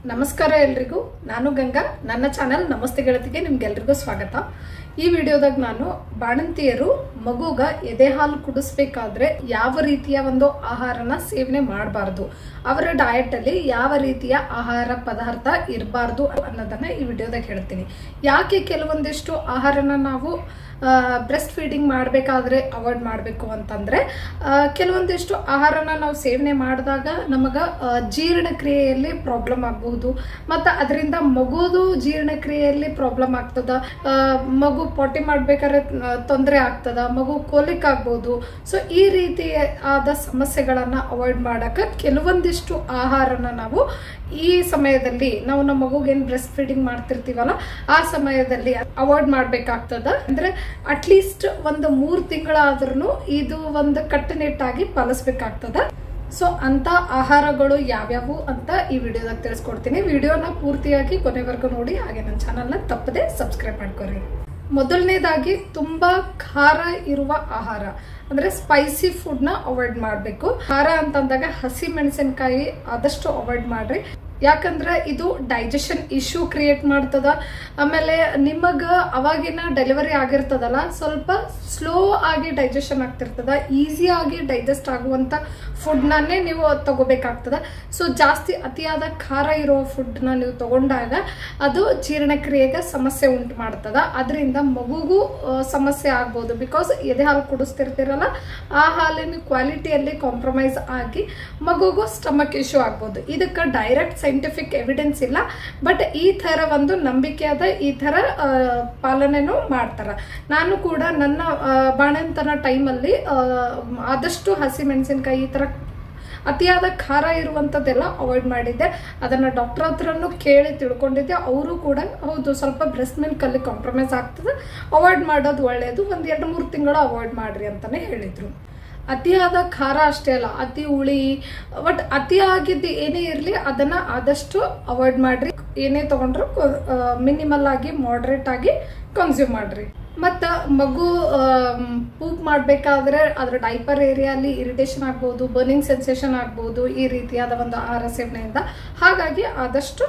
ನಮಸ್ಕಾರ ಎಲ್ರಿಗೂ. ನಾನು ಗಂಗಾ. ನನ್ನ ಚಾನೆಲ್ ನಮಸ್ತೆ ಗೆಳತಿಗೆ ನಿಮ್ಗೆಲ್ರಿಗೂ ಸ್ವಾಗತ. ಈ ವಿಡಿಯೋದಾಗ ನಾನು ಬಾಣಂತಿಯರು ಮಗುಗ ಎದೆ ಹಾಲು ಕುಡಿಸ್ಬೇಕಾದ್ರೆ ಯಾವ ರೀತಿಯ ಒಂದು ಆಹಾರನ ಸೇವನೆ ಮಾಡಬಾರ್ದು, ಅವರ ಡಯಟ್ ಅಲ್ಲಿ ಯಾವ ರೀತಿಯ ಆಹಾರ ಪದಾರ್ಥ ಇರಬಾರ್ದು ಅನ್ನೋದನ್ನ ಈ ವಿಡಿಯೋದಾಗ ಹೇಳ್ತೀನಿ. ಯಾಕೆ ಕೆಲವೊಂದಿಷ್ಟು ಆಹಾರನ ನಾವು ಬ್ರೆಸ್ಟ್ ಫೀಡಿಂಗ್ ಮಾಡಬೇಕಾದ್ರೆ ಅವಾಯ್ಡ್ ಮಾಡಬೇಕು ಅಂತಂದ್ರೆ, ಕೆಲವೊಂದಿಷ್ಟು ಆಹಾರನ ನಾವು ಸೇವನೆ ಮಾಡಿದಾಗ ನಮಗ ಜೀರ್ಣಕ್ರಿಯೆಯಲ್ಲಿ ಪ್ರಾಬ್ಲಮ್ ಆಗಬಹುದು, ಮತ್ತು ಅದರಿಂದ ಮಗುದು ಜೀರ್ಣಕ್ರಿಯೆಯಲ್ಲಿ ಪ್ರಾಬ್ಲಮ್ ಆಗ್ತದ, ಮಗು ಪಾಟಿ ಮಾಡ್ಬೇಕಾದ್ರೆ ತೊಂದರೆ ಆಗ್ತದ, ಮಗು ಕೋಲಿಕ್ ಆಗ್ಬಹುದು. ಸೊ ಈ ರೀತಿಯಾದ ಸಮಸ್ಯೆಗಳನ್ನ ಅವಾಯ್ಡ್ ಮಾಡಕ ಕೆಲವೊಂದಿಷ್ಟು ಆಹಾರನ ನಾವು ಈ ಸಮಯದಲ್ಲಿ ನಾವು ನಮ್ಮ ಮಗುಗೇನು ಬ್ರೆಸ್ಟ್ ಫೀಡಿಂಗ್ ಮಾಡ್ತಿರ್ತೀವಲ್ಲ ಆ ಸಮಯದಲ್ಲಿ ಅವಾಯ್ಡ್ ಮಾಡ್ಬೇಕಾಗ್ತದ. ಅಂದ್ರೆ ಅಟ್ಲೀಸ್ಟ್ ಒಂದು 3 ತಿಂಗಳಾದ್ರೂ ಇದು ಒಂದು ಕಟ್ಟುನಿಟ್ಟಾಗಿ ಪಾಲಿಸ್ಬೇಕಾಗ್ತದ. ಸೊ ಅಂತ ಆಹಾರಗಳು ಯಾವ್ಯಾವು ಅಂತ ಈ ವಿಡಿಯೋದಾಗ ತಿಳಿಸ್ಕೊಡ್ತೀನಿ. ವಿಡಿಯೋನ ಪೂರ್ತಿಯಾಗಿ ಕೊನೆವರೆಗೂ ನೋಡಿ, ಹಾಗೆ ನನ್ನ ಚಾನಲ್ನ ತಪ್ಪದೆ ಸಬ್ಸ್ಕ್ರೈಬ್ ಮಾಡ್ಕೊರಿ. ಮೊದಲನೇದಾಗಿ ತುಂಬಾ ಖಾರ ಇರುವ ಆಹಾರ ಅಂದ್ರೆ ಸ್ಪೈಸಿ ಫುಡ್ ನ ಅವಾಯ್ಡ್ ಮಾಡಬೇಕು. ಖಾರ ಅಂತಂದಾಗ ಹಸಿ ಮೆಣಸಿನಕಾಯಿ ಆದಷ್ಟು ಅವಾಯ್ಡ್ ಮಾಡ್ರಿ, ಯಾಕಂದ್ರೆ ಇದು ಡೈಜೆಷನ್ ಇಶ್ಯೂ ಕ್ರಿಯೇಟ್ ಮಾಡ್ತದ. ಆಮೇಲೆ ನಿಮಗ ಅವಾಗಿನ ಡೆಲಿವರಿ ಆಗಿರ್ತದಲ್ಲ, ಸ್ವಲ್ಪ ಸ್ಲೋ ಆಗಿ ಡೈಜೆಷನ್ ಆಗ್ತಿರ್ತದ, ಈಸಿ ಆಗಿ ಡೈಜೆಸ್ಟ್ ಆಗುವಂತ ಫುಡ್ ನಾನೇ ನೀವು ತಗೋಬೇಕಾಗ್ತದ. ಸೊ ಜಾಸ್ತಿ ಅತಿಯಾದ ಖಾರ ಇರೋ ಫುಡ್ ನ ನೀವು ತಗೊಂಡಾಗ ಅದು ಜೀರ್ಣಕ್ರಿಯೆಗೆ ಸಮಸ್ಯೆ ಉಂಟು ಮಾಡ್ತದ. ಅದರಿಂದ ಮಗುಗೂ ಸಮಸ್ಯೆ ಆಗ್ಬೋದು. ಬಿಕಾಸ್ ಎದೆ ಹಾಲು ಕುಡಿಸ್ತಿರ್ತಿರಲ್ಲ, ಆ ಹಾಲಿನ ಕ್ವಾಲಿಟಿಯಲ್ಲಿ ಕಾಂಪ್ರಮೈಸ್ ಆಗಿ ಮಗುಗೂ ಸ್ಟಮಕ್ ಇಶ್ಯೂ ಆಗ್ಬೋದು. ಇದಕ್ಕೆ ಡೈರೆಕ್ಟ್ ಸೈಂಟಿಫಿಕ್ ಎವಿಡೆನ್ಸ್ ಇಲ್ಲ, ಬಟ್ ಈ ತರ ಒಂದು ನಂಬಿಕೆಯಾದ ಈ ತರ ಪಾಲನೆನೂ ಮಾಡ್ತಾರ. ನಾನು ಕೂಡ ನನ್ನ ಬಾಣಂತನ ಟೈಮಲ್ಲಿ ಆದಷ್ಟು ಹಸಿ ಮೆಣಸಿನಕಾಯಿ ಈ ತರ ಅತಿಯಾದ ಖಾರ ಇರುವಂತದ್ದೆಲ್ಲ ಅವಾಯ್ಡ್ ಮಾಡಿದ್ದೆ. ಅದನ್ನ ಡಾಕ್ಟರ್ ಹತ್ರನು ಕೇಳಿ ತಿಳ್ಕೊಂಡಿದ್ದೆ. ಅವರು ಕೂಡ ಹೌದು ಸ್ವಲ್ಪ ಬ್ರೆಸ್ಟ್ ಮಿಲ್ಕ್ ಅಲ್ಲಿ ಕಾಂಪ್ರಮೈಸ್ ಆಗ್ತದೆ, ಅವಾಯ್ಡ್ ಮಾಡೋದು ಒಳ್ಳೇದು, ಒಂದ್ 2-3 ತಿಂಗಳು ಅವಾಯ್ಡ್ ಮಾಡ್ರಿ ಅಂತಾನೆ ಹೇಳಿದ್ರು. ಅತಿಯಾದ ಖಾರ ಅಷ್ಟೇ ಅಲ್ಲ, ಅತಿ ಹುಳಿ, ಬಟ್ ಅತಿ ಆಗಿದ್ದು ಏನೇ ಇರಲಿ ಅದನ್ನ ಆದಷ್ಟು ಅವಾಯ್ಡ್ ಮಾಡ್ರಿ. ಏನೇ ತಗೊಂಡ್ರು ಮಿನಿಮಲ್ ಆಗಿ ಮಾಡರೇಟ್ ಆಗಿ ಕನ್ಸ್ಯೂಮ್ ಮಾಡ್ರಿ. ಮತ್ತ ಮಗು ಪೂಪ್ ಮಾಡ್ಬೇಕಾದ್ರೆ ಅದ್ರ ಡೈಪರ್ ಏರಿಯಾಲಿ ಇರಿಟೇಷನ್ ಆಗ್ಬಹುದು, ಬರ್ನಿಂಗ್ ಸೆನ್ಸೇಷನ್ ಆಗ್ಬಹುದು ಈ ರೀತಿಯಾದ ಒಂದು ಆಹಾರ ಸೇವನೆಯಿಂದ. ಹಾಗಾಗಿ ಆದಷ್ಟು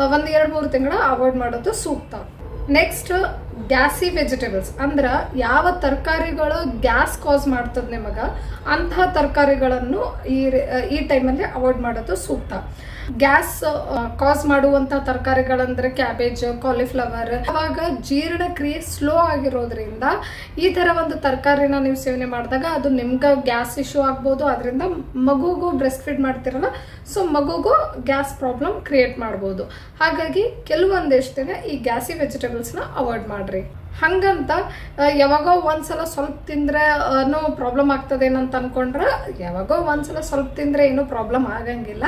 1-2-3 ತಿಂಗಳ ಅವಾಯ್ಡ್ ಮಾಡೋದು ಸೂಕ್ತ. ನೆಕ್ಸ್ಟ್, ಗ್ಯಾಸಿ ವೆಜಿಟೇಬಲ್ಸ್ ಅಂದ್ರ ಯಾವ ತರಕಾರಿಗಳು ಗ್ಯಾಸ್ ಕಾಸ್ ಮಾಡ್ತದ ನಿಮಗ ಅಂತಹ ತರಕಾರಿಗಳನ್ನು ಈ ಟೈಮಲ್ಲಿ ಅವಾಯ್ಡ್ ಮಾಡೋದು ಸೂಕ್ತ. ಗ್ಯಾಸ್ ಕಾಸ್ ಮಾಡುವಂತ ತರಕಾರಿಗಳಂದ್ರೆ ಕ್ಯಾಬೇಜ್, ಕಾಲಿಫ್ಲವರ್. ಅವಾಗ ಜೀರ್ಣಕ್ರಿಯೆ ಸ್ಲೋ ಆಗಿರೋದ್ರಿಂದ ಈ ತರ ಒಂದು ತರಕಾರಿನ ನೀವು ಸೇವನೆ ಮಾಡಿದಾಗ ಅದು ನಿಮ್ಗ ಗ್ಯಾಸ್ ಇಶ್ಯೂ ಆಗ್ಬೋದು. ಅದರಿಂದ ಮಗುಗೂ ಬ್ರೆಸ್ಟ್ ಫೀಡ್ ಮಾಡ್ತಿರಲ್ಲ, ಸೊ ಮಗುಗೂ ಗ್ಯಾಸ್ ಪ್ರಾಬ್ಲಮ್ ಕ್ರಿಯೇಟ್ ಮಾಡ್ಬೋದು. ಹಾಗಾಗಿ ಕೆಲವೊಂದಿಷ್ಟು ದಿನ ಈ ಗ್ಯಾಸಿ ವೆಜಿಟೇಬಲ್ಸ್ ನ ಅವಾಯ್ಡ್ ಮಾಡ್ರಿ. ಹಂಗಂತ ಯಾವಾಗೋ ಒಂದ್ಸಲ ಸ್ವಲ್ಪ ತಿಂದ್ರೆ ಪ್ರಾಬ್ಲಮ್ ಆಗ್ತದೇನಂತ ಅನ್ಕೊಂಡ್ರ ಯಾವಾಗೋ ಒಂದ್ಸಲ ಸ್ವಲ್ಪ ತಿಂದ್ರೆ ಏನೂ ಪ್ರಾಬ್ಲಮ್ ಆಗಂಗಿಲ್ಲ.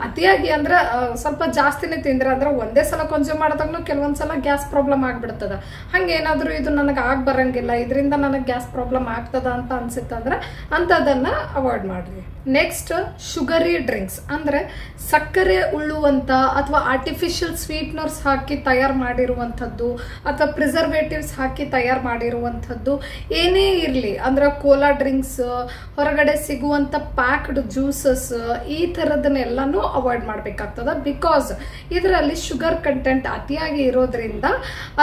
ಅತಿಯಾಗಿ ಅಂದ್ರೆ ಸ್ವಲ್ಪ ಜಾಸ್ತಿನೇ ತಿಂದ್ರೆ ಅಂದ್ರೆ ಒಂದೇ ಸಲ ಕನ್ಸ್ಯೂಮ್ ಮಾಡಿದಾಗ್ಲೂ ಕೆಲವೊಂದ್ಸಲ ಗ್ಯಾಸ್ ಪ್ರಾಬ್ಲಮ್ ಆಗ್ಬಿಡ್ತದ. ಹಂಗೇನಾದ್ರೂ ಇದು ನನಗೆ ಆಗ್ ಬರಂಗಿಲ್ಲ, ಇದರಿಂದ ನನಗೆ ಗ್ಯಾಸ್ ಪ್ರಾಬ್ಲಮ್ ಆಗ್ತದ ಅಂತ ಅನ್ಸುತ್ತಂದ್ರೆ ಅಂತದನ್ನ ಅವಾಯ್ಡ್ ಮಾಡ್ರಿ. ನೆಕ್ಸ್ಟ್, ಶುಗರಿ ಡ್ರಿಂಕ್ಸ್ ಅಂದ್ರೆ ಸಕ್ಕರೆ ಉಳ್ಳುವಂತ ಅಥವಾ ಆರ್ಟಿಫಿಷಿಯಲ್ ಸ್ವೀಟ್ನರ್ಸ್ ಹಾಕಿ ತಯಾರು ಮಾಡಿರುವಂಥದ್ದು ಅಥವಾ ಪ್ರಿಸರ್ವೇಟಿವ್ಸ್ ಹಾಕಿ ತಯಾರು ಮಾಡಿರುವಂಥದ್ದು ಏನೇ ಇರಲಿ, ಅಂದ್ರೆ ಕೋಲಾ ಡ್ರಿಂಕ್ಸ್, ಹೊರಗಡೆ ಸಿಗುವಂತ ಪ್ಯಾಕ್ಡ್ ಜ್ಯೂಸಸ್, ಈ ಥರದನ್ನೆಲ್ಲಾನು ಅವಾಯ್ಡ್ ಮಾಡಬೇಕಾಗ್ತದ. ಬಿಕಾಸ್ ಇದರಲ್ಲಿ ಶುಗರ್ ಕಂಟೆಂಟ್ ಅತಿಯಾಗಿ ಇರೋದ್ರಿಂದ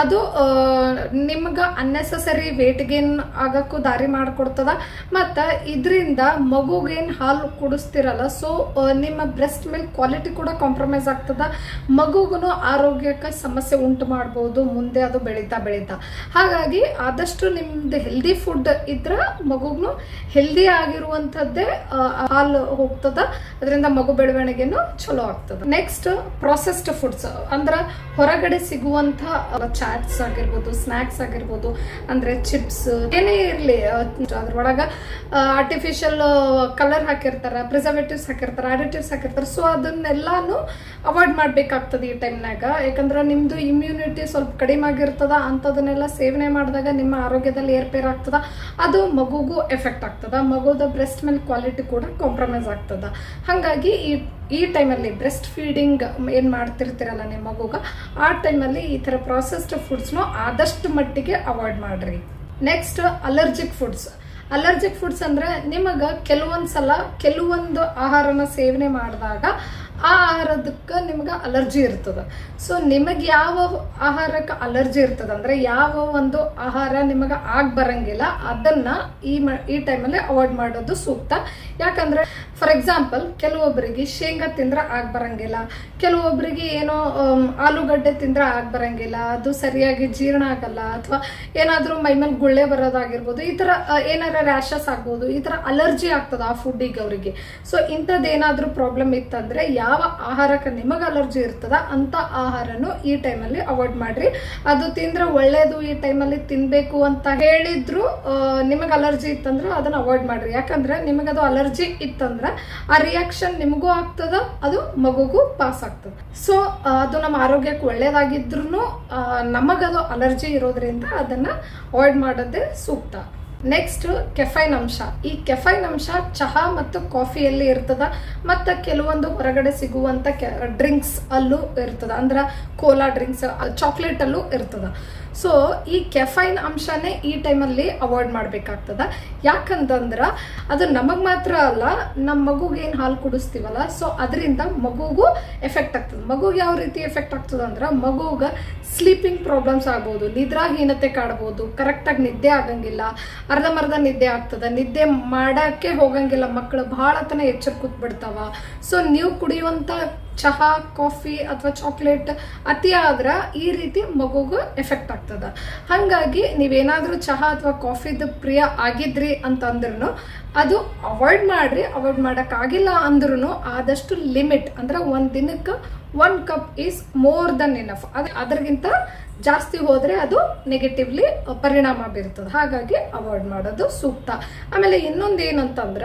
ಅದು ನಿಮ್ಗೆ ಅನ್ನೆಸೆಸರಿ ವೇಟ್ ಗೇನ್ ಆಗಕ್ಕೂ ದಾರಿ ಮಾಡಿಕೊಡ್ತದ. ಮತ್ತು ಇದರಿಂದ ಮಗುಗೇನು ಹಾಲು ಕುಡಿಸ್ತಿರಲ್ಲ, ಸೊ ನಿಮ್ಮ ಬ್ರೆಸ್ಟ್ ಮಿಲ್ಕ್ ಕ್ವಾಲಿಟಿ ಕೂಡ ಕಾಂಪ್ರಮೈಸ್ ಆಗ್ತದ. ಮಗುಗೂ ಆರೋಗ್ಯಕ್ಕೆ ಸಮಸ್ಯೆ ಉಂಟು ಮಾಡಬಹುದು ಮುಂದೆ ಅದು ಬೆಳೀತಾ. ಹಾಗಾಗಿ ಆದಷ್ಟು ನಿಮ್ದು ಹೆಲ್ದಿ ಫುಡ್ ಇದ್ರ ಮಗುಗೂ ಹೆಲ್ದಿ ಆಗಿರುವಂತದ್ದೇ ಹಾಲು ಹೋಗ್ತದ. ಅದರಿಂದ ಮಗು ಬೆಳವಣಿಗೆನು ಚಲೋ ಆಗ್ತದ. ನೆಕ್ಸ್ಟ್, ಪ್ರೊಸೆಸ್ಡ್ ಫುಡ್ಸ್ ಅಂದ್ರ ಹೊರಗಡೆ ಸಿಗುವಂತ ಚಾಟ್ಸ್ ಆಗಿರ್ಬೋದು, ಸ್ನಾಕ್ಸ್ ಆಗಿರ್ಬೋದು, ಅಂದ್ರೆ ಚಿಪ್ಸ್ ಏನೇ ಇರ್ಲಿ, ಅದ್ರೊಳಗ ಆರ್ಟಿಫಿಷಿಯಲ್ ಕಲರ್ ಹಾಕಿರ್ತಾರ, ಪ್ರಿಸರ್ವೇಟಿವ್ಸ್ ಹಾಕಿರ್ತಾರ, ಅಡಿಟಿವ್ಸ್ ಹಾಕಿರ್ತಾರ. ಸೊ ಅದನ್ನೆಲ್ಲಾನು ಅವಾಯ್ಡ್ ಮಾಡ್ಬೇಕಾಗ್ತದೆ ಈ ಟೈಮ್ನಾಗ. ಯಾಕಂದ್ರೆ ನಿಮ್ದು ಇಮ್ಯುನಿಟಿ ಸ್ವಲ್ಪ ಕಡಿಮೆ ಆಗಿರ್ತದ. ಅಂತದನ್ನೆಲ್ಲ ಸೇವನೆ ಮಾಡಿದಾಗ ನಿಮ್ಮ ಆರೋಗ್ಯದಲ್ಲಿ ಏರ್ಪೇರ್ ಆಗ್ತದ, ಅದು ಮಗುಗೂ ಎಫೆಕ್ಟ್ ಆಗ್ತದ. ಮಗುದ ಬ್ರೆಸ್ಟ್ ಮಿಲ್ಕ್ ಕ್ವಾಲಿಟಿ ಕೂಡ ಕಾಂಪ್ರಮೈಸ್ ಆಗ್ತದ. ಹಾಗಾಗಿ ಈ ಟೈಮಲ್ಲಿ ಬ್ರೆಸ್ಟ್ ಫೀಡಿಂಗ್ ಏನ್ ಮಾಡ್ತಿರ್ತಿರಲ್ಲ ನಿಮ್ಮ ಮಗುಗ, ಆ ಟೈಮಲ್ಲಿ ಈ ತರ ಪ್ರೊಸೆಸ್ಡ್ ಫುಡ್ಸ್ನು ಆದಷ್ಟು ಮಟ್ಟಿಗೆ ಅವಾಯ್ಡ್ ಮಾಡ್ರಿ. Next, allergic foods. Allergic foods ಅಂದ್ರೆ ನಿಮಗ ಕೆಲವೊಂದ್ಸಲ ಕೆಲವೊಂದು ಆಹಾರನ ಸೇವನೆ ಮಾಡಿದಾಗ ಆ ಆಹಾರದಕ್ಕೆ ನಿಮ್ಗೆ ಅಲರ್ಜಿ ಇರ್ತದ. ಸೊ ನಿಮಗೆ ಯಾವ ಆಹಾರಕ್ಕೆ ಅಲರ್ಜಿ ಇರ್ತದ ಅಂದ್ರೆ ಯಾವ ಒಂದು ಆಹಾರ ನಿಮಗೆ ಆಗ್ ಬರಂಗಿಲ್ಲ ಅದನ್ನ ಈ ಟೈಮಲ್ಲಿ ಅವಾಯ್ಡ್ ಮಾಡೋದು ಸೂಕ್ತ. ಯಾಕಂದ್ರೆ ಫಾರ್ ಎಕ್ಸಾಂಪಲ್ ಕೆಲವೊಬ್ಬರಿಗೆ ಶೇಂಗಾ ತಿಂದ್ರೆ ಆಗ್ ಬರಂಗಿಲ್ಲ, ಕೆಲವೊಬ್ಬರಿಗೆ ಏನೋ ಆಲೂಗಡ್ಡೆ ತಿಂದ್ರೆ ಆಗ್ ಬರಂಗಿಲ್ಲ, ಅದು ಸರಿಯಾಗಿ ಜೀರ್ಣ ಆಗಲ್ಲ, ಅಥವಾ ಏನಾದ್ರೂ ಮೈಮೇಲೆ ಗುಳ್ಳೆ ಬರೋದಾಗಿರ್ಬೋದು, ಈ ತರ ಏನಾರ ರ್ಯಾಷಸ್ ಆಗ್ಬೋದು, ಈ ತರ ಅಲರ್ಜಿ ಆಗ್ತದ ಆ ಫುಡ್ಡಿಗೆ ಅವರಿಗೆ. ಸೊ ಇಂಥದ್ದೇನಾದ್ರೂ ಪ್ರಾಬ್ಲಮ್ ಇತ್ತಂದ್ರೆ ಯಾವ ಆಹಾರಕ್ಕೆ ನಿಮಗೆ ಅಲರ್ಜಿ ಇರ್ತದ ಅಂತ ಆಹಾರನು ಈ ಟೈಮಲ್ಲಿ ಅವಾಯ್ಡ್ ಮಾಡ್ರಿ. ಅದು ತಿಂದ್ರೆ ಒಳ್ಳೇದು, ಈ ಟೈಮಲ್ಲಿ ತಿನ್ಬೇಕು ಅಂತ ಹೇಳಿದ್ರು ನಿಮಗೆ ಅಲರ್ಜಿ ಇತ್ತಂದ್ರೆ ಅದನ್ನ ಅವಾಯ್ಡ್ ಮಾಡ್ರಿ. ಯಾಕಂದ್ರೆ ನಿಮಗದು ಅಲರ್ಜಿ ಇತ್ತಂದ್ರೆ ಆ ರಿಯಾಕ್ಷನ್ ನಿಮಗೂ ಆಗ್ತದ, ಅದು ಮಗುಗೂ ಪಾಸ್ ಆಗ್ತದ. ಸೊ ಅದು ನಮ್ಮ ಆರೋಗ್ಯಕ್ಕೆ ಒಳ್ಳೇದಾಗಿದ್ರು ನಮಗದು ಅಲರ್ಜಿ ಇರೋದ್ರಿಂದ ಅದನ್ನ ಅವಾಯ್ಡ್ ಮಾಡೋದೇ ಸೂಕ್ತ. ನೆಕ್ಸ್ಟ್ ಕೆಫೈನ್ ಅಂಶ. ಈ ಕೆಫೈನ್ ಅಂಶ ಚಹಾ ಮತ್ತು ಕಾಫಿಯಲ್ಲಿ ಇರ್ತದ, ಮತ್ತು ಕೆಲವೊಂದು ಹೊರಗಡೆ ಸಿಗುವಂತ ಡ್ರಿಂಕ್ಸ್ ಅಲ್ಲೂ ಇರ್ತದ, ಅಂದ್ರೆ ಕೋಲಾ ಡ್ರಿಂಕ್ಸ್, ಚಾಕ್ಲೇಟ್ ಅಲ್ಲೂ ಇರ್ತದ. ಸೊ ಈ ಕೆಫೈನ್ ಅಂಶನೇ ಈ ಟೈಮಲ್ಲಿ ಅವಾಯ್ಡ್ ಮಾಡ್ಬೇಕಾಗ್ತದ. ಯಾಕಂತಂದ್ರ ಅದು ನಮಗ್ ಮಾತ್ರ ಅಲ್ಲ, ನಮ್ಮ ಮಗುಗೆ ಏನ್ ಹಾಲು ಕುಡಿಸ್ತೀವಲ್ಲ, ಸೊ ಅದರಿಂದ ಮಗುಗೂ ಎಫೆಕ್ಟ್ ಆಗ್ತದೆ. ಮಗುಗೆ ಯಾವ ರೀತಿ ಎಫೆಕ್ಟ್ ಆಗ್ತದ ಅಂದ್ರ ಮಗುಗ ಸ್ಲೀಪಿಂಗ್ ಪ್ರಾಬ್ಲಮ್ಸ್ ಆಗ್ಬೋದು, ನಿದ್ರಾಹೀನತೆ ಕಾಡ್ಬೋದು, ಕರೆಕ್ಟಾಗಿ ನಿದ್ದೆ ಆಗಂಗಿಲ್ಲ, ಅರ್ಧಂಬರ್ಧ ನಿದ್ದೆ ಆಗ್ತದ, ನಿದ್ದೆ ಮಾಡಕ್ಕೆ ಹೋಗಂಗಿಲ್ಲ, ಮಕ್ಕಳು ಬಹಳ ತನ ಎಚ್ಚರ ಕೂತ್ಬಿಡ್ತಾವ. ಸೊ ನೀವು ಕುಡಿಯುವಂತ ಚಹಾ, ಕಾಫಿ ಅಥವಾ ಚಾಕ್ಲೇಟ್ ಅತಿ ಆದ್ರ ಈ ರೀತಿ ಮಗುಗೂ ಎಫೆಕ್ಟ್ ಆಗ್ತದ. ಹಾಗಾಗಿ ನೀವೇನಾದ್ರೂ ಚಹಾ ಅಥವಾ ಕಾಫಿದ ಪ್ರಿಯ ಆಗಿದ್ರಿ ಅಂತಂದ್ರೂ ಅದು ಅವಾಯ್ಡ್ ಮಾಡ್ರಿ. ಅವಾಯ್ಡ್ ಮಾಡಕ್ ಆಗಿಲ್ಲ ಅಂದ್ರೂ ಆದಷ್ಟು ಲಿಮಿಟ್, ಅಂದ್ರೆ ಒಂದ್ ದಿನಕ್ಕೆ 1 cup is more than enough. ಅದಕ್ಕಿಂತ ಜಾಸ್ತಿ ಹೋದ್ರೆ ಅದು ನೆಗೆಟಿವ್ಲಿ ಪರಿಣಾಮ ಬೀರ್ತದೆ. ಹಾಗಾಗಿ ಅವಾಯ್ಡ್ ಮಾಡೋದು ಸೂಕ್ತ. ಆಮೇಲೆ ಇನ್ನೊಂದು ಏನಂತಂದ್ರ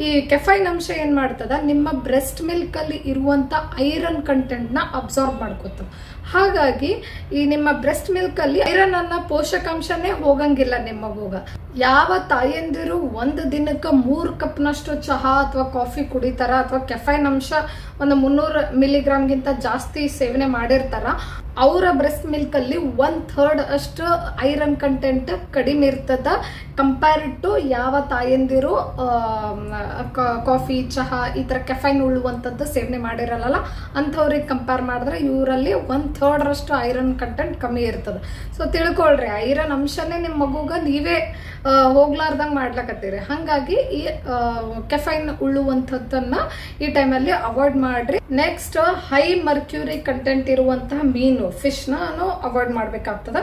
ಈ ಕೆಫೈನ್ ಅಂಶ ಏನ್ ಮಾಡ್ತದ, ನಿಮ್ಮ ಬ್ರೆಸ್ಟ್ ಮಿಲ್ಕ್ ಅಲ್ಲಿ ಇರುವಂತ ಐರನ್ ಕಂಟೆಂಟ್ ನ ಅಬ್ಸಾರ್ಬ್ ಮಾಡ್ಕೋತದ. ಹಾಗಾಗಿ ಈ ನಿಮ್ಮ ಬ್ರೆಸ್ಟ್ ಮಿಲ್ಕ್ ಅಲ್ಲಿ ಐರನ್ ಅನ್ನ ಪೋಷಕಾಂಶನೇ ಹೋಗಂಗಿಲ್ಲ ನಿಮ್ಮ ಮಗುಗ. ಯಾವ ತಾಯಂದಿರು ಒಂದು ದಿನಕ್ಕೆ 3 ಕಪ್ನಷ್ಟು ಚಹಾ ಅಥವಾ ಕಾಫಿ ಕುಡಿತಾರ, ಅಥವಾ ಕೆಫೈನ್ ಅಂಶ ಒಂದು 300 ಮಿಲಿಗ್ರಾಮ್ಗಿಂತ ಜಾಸ್ತಿ ಸೇವನೆ ಮಾಡಿರ್ತಾರ, ಅವರ ಬ್ರೆಸ್ಟ್ ಮಿಲ್ಕ್ ಅಲ್ಲಿ 1/3 ಅಷ್ಟು ಐರನ್ ಕಂಟೆಂಟ್ ಕಡಿಮೆ ಇರ್ತದ ಕಂಪೇರ್ಡ್ ಟು ಯಾವ ತಾಯಂದಿರು ಕಾಫಿ, ಚಹಾ ಈ ತರ ಕೆಫೈನ್ ಉಳ್ಳುವಂಥದ್ದು ಸೇವನೆ ಮಾಡಿರಲ್ಲ ಅಂಥವ್ರಿಗೆ ಕಂಪೇರ್ ಮಾಡಿದ್ರೆ ಇವರಲ್ಲಿ 1/3 ಅಷ್ಟು ಐರನ್ ಕಂಟೆಂಟ್ ಕಮ್ಮಿ ಇರ್ತದೆ. ಸೊ ತಿಳ್ಕೊಳ್ರಿ, ಐರನ್ ಅಂಶನೇ ನಿಮ್ಮ ಮಗುಗ ನೀವೇ ಹೋಗ್ಲಾರ್ದಂಗ್ ಮಾಡ್ಲಕತ್ತೀರಿ. ಹಾಗಾಗಿ ಈ ಕೆಫೈನ್ ಉಳ್ಳುವಂಥದ್ದನ್ನ ಈ ಟೈಮಲ್ಲಿ ಅವಾಯ್ಡ್ ಮಾಡ್ರಿ. ನೆಕ್ಸ್ಟ್ ಹೈ ಮರ್ಕ್ಯೂರಿ ಕಂಟೆಂಟ್ ಇರುವಂತಹ ಮೀನು, ಫಿಶ್ ನಾನು ಅವಾಯ್ಡ್ ಮಾಡ್ಬೇಕಾಗ್ತದ.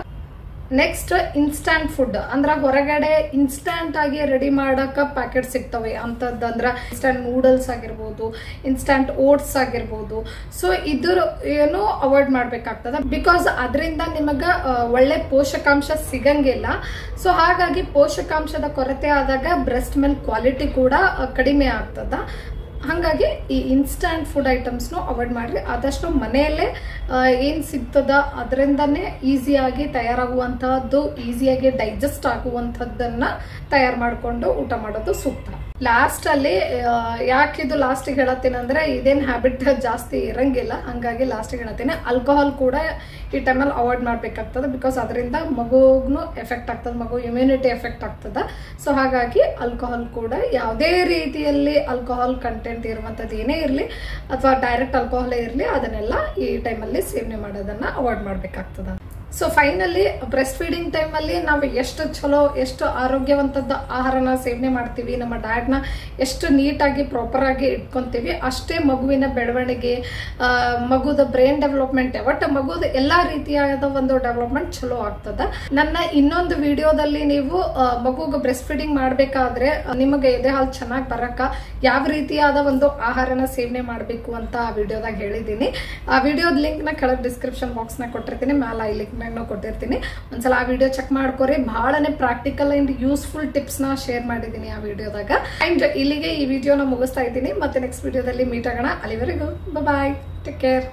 ನೆಕ್ಸ್ಟ್ ಇನ್ಸ್ಟಂಟ್ ಫುಡ್, ಅಂದ್ರ ಹೊರಗಡೆ ಇನ್ಸ್ಟಂಟ್ ಆಗಿ ರೆಡಿ ಮಾಡಕ ಪ್ಯಾಕೆಟ್ ಸಿಗ್ತವೆ ಅಂತದಂದ್ರ ಇನ್ಸ್ಟಂಟ್ ನೂಡಲ್ಸ್ ಆಗಿರ್ಬೋದು, ಇನ್ಸ್ಟಂಟ್ ಓಟ್ಸ್ ಆಗಿರ್ಬೋದು. ಸೊ ಇದ್ರ ಏನು ಅವಾಯ್ಡ್ ಮಾಡ್ಬೇಕಾಗ್ತದ, ಬಿಕಾಸ್ ಅದರಿಂದ ನಿಮಗ ಒಳ್ಳೆ ಪೋಷಕಾಂಶ ಸಿಗಂಗಿಲ್ಲ. ಸೊ ಹಾಗಾಗಿ ಪೋಷಕಾಂಶದ ಕೊರತೆ ಆದಾಗ ಬ್ರೆಸ್ಟ್ ಮಿಲ್ಕ್ ಕ್ವಾಲಿಟಿ ಕೂಡ ಕಡಿಮೆ ಆಗ್ತದ. ಹಾಗಾಗಿ ಈ ಇನ್ಸ್ಟಂಟ್ ಫುಡ್ ಐಟಮ್ಸ್ನು ಅವಾಯ್ಡ್ ಮಾಡ್ರಿ. ಆದಷ್ಟು ಮನೆಯಲ್ಲೇ ಏನ್ ಸಿಗ್ತದ ಅದರಿಂದನೇ ಈಸಿಯಾಗಿ ತಯಾರಾಗುವಂತಹದ್ದು, ಈಸಿಯಾಗಿ ಡೈಜೆಸ್ಟ್ ಆಗುವಂಥದ್ದನ್ನ ತಯಾರು ಮಾಡಿಕೊಂಡು ಊಟ ಮಾಡೋದು ಸೂಕ್ತ. ಲಾಸ್ಟ್ ಅಲ್ಲಿ ಯಾಕಿದು ಲಾಸ್ಟಿಗೆ ಹೇಳತ್ತೀನಿ ಅಂದ್ರೆ ಇದೇನ್ ಹ್ಯಾಬಿಟ್ ಜಾಸ್ತಿ ಇರಂಗಿಲ್ಲ, ಹಂಗಾಗಿ ಲಾಸ್ಟಿಗೆ ಹೇಳತ್ತೀನಿ. ಆಲ್ಕೋಹಾಲ್ ಕೂಡ ಈ ಟೈಮಲ್ಲಿ ಅವಾಯ್ಡ್ ಮಾಡ್ಬೇಕಾಗ್ತದೆ, ಬಿಕಾಸ್ ಅದರಿಂದ ಮಗುಗೂ ಎಫೆಕ್ಟ್ ಆಗ್ತದೆ, ಮಗು ಇಮ್ಯುನಿಟಿ ಎಫೆಕ್ಟ್ ಆಗ್ತದ. ಸೊ ಹಾಗಾಗಿ ಆಲ್ಕೋಹಾಲ್ ಕೂಡ ಯಾವುದೇ ರೀತಿಯಲ್ಲಿ ಆಲ್ಕೋಹಾಲ್ ಕಂಟೆಂಟ್ ಇರುವಂಥದ್ದು ಏನೇ ಇರಲಿ ಅಥವಾ ಡೈರೆಕ್ಟ್ ಆಲ್ಕೋಹಾಲೇ ಇರಲಿ ಅದನ್ನೆಲ್ಲ ಈ ಟೈಮಲ್ಲಿ ಸೇವನೆ ಮಾಡೋದನ್ನ ಅವಾಯ್ಡ್ ಮಾಡ್ಬೇಕಾಗ್ತದ. ಸೊ ಫೈನಲಿ ಬ್ರೆಸ್ಟ್ ಫೀಡಿಂಗ್ ಟೈಮಲ್ಲಿ ನಾವು ಎಷ್ಟು ಚಲೋ, ಎಷ್ಟು ಆರೋಗ್ಯವಂತದ ಆಹಾರನ ಸೇವನೆ ಮಾಡ್ತೀವಿ, ನಮ್ಮ ಡಯಟ್ನ ಎಷ್ಟು ನೀಟಾಗಿ ಪ್ರಾಪರ್ ಆಗಿ ಇಟ್ಕೊಂತೀವಿ, ಅಷ್ಟೇ ಮಗುವಿನ ಬೆಳವಣಿಗೆ, ಮಗುದ ಬ್ರೈನ್ ಡೆವಲಪ್ಮೆಂಟ್, ಒಟ್ಟು ಮಗುದ ಎಲ್ಲಾ ರೀತಿಯಾದ ಒಂದು ಡೆವಲಪ್ಮೆಂಟ್ ಚಲೋ ಆಗ್ತದ. ನನ್ನ ಇನ್ನೊಂದು ವಿಡಿಯೋದಲ್ಲಿ ನೀವು ಮಗುಗೆ ಬ್ರೆಸ್ಟ್ ಫೀಡಿಂಗ್ ಮಾಡ್ಬೇಕಾದ್ರೆ ನಿಮಗೆ ಎದೆ ಹಾಲು ಚೆನ್ನಾಗಿ ಬರಕ ಯಾವ ರೀತಿಯಾದ ಒಂದು ಆಹಾರನ ಸೇವನೆ ಮಾಡಬೇಕು ಅಂತ ಆ ವಿಡಿಯೋದಾಗ ಹೇಳಿದ್ದೀನಿ. ಆ ವಿಡಿಯೋದ ಲಿಂಕ್ ನ ಕೆಳಗೆ ಡಿಸ್ಕ್ರಿಪ್ಷನ್ ಬಾಕ್ಸ್ ನ ಕೊಟ್ಟಿರ್ತೀನಿ, ಮೇಲೆ ಐ ಲಿಂಕ್ ಕೊಟ್ಟಿರ್ತೀನಿ. ಒಂದ್ಸಲ ಆ ವಿಡಿಯೋ ಚೆಕ್ ಮಾಡ್ಕೊರಿ. ಬಹಳನೇ ಪ್ರಾಕ್ಟಿಕಲ್ ಅಂಡ್ ಯೂಸ್ಫುಲ್ ಟಿಪ್ಸ್ ನ ಶೇರ್ ಮಾಡಿದ್ದೀನಿ ಆ ವಿಡಿಯೋದಾಗ. ಅಂಡ್ ಇಲ್ಲಿಗೆ ಈ ವಿಡಿಯೋನ ಮುಗಿಸ್ತಾ ಇದ್ದೀನಿ. ಮತ್ತೆ ನೆಕ್ಸ್ಟ್ ವಿಡಿಯೋದಲ್ಲಿ ಮೀಟ್ ಆಗೋಣ. ಅಲ್ಲಿವರೆಗೂ ಬಾಯ್, ಟೇಕ್ ಕೇರ್.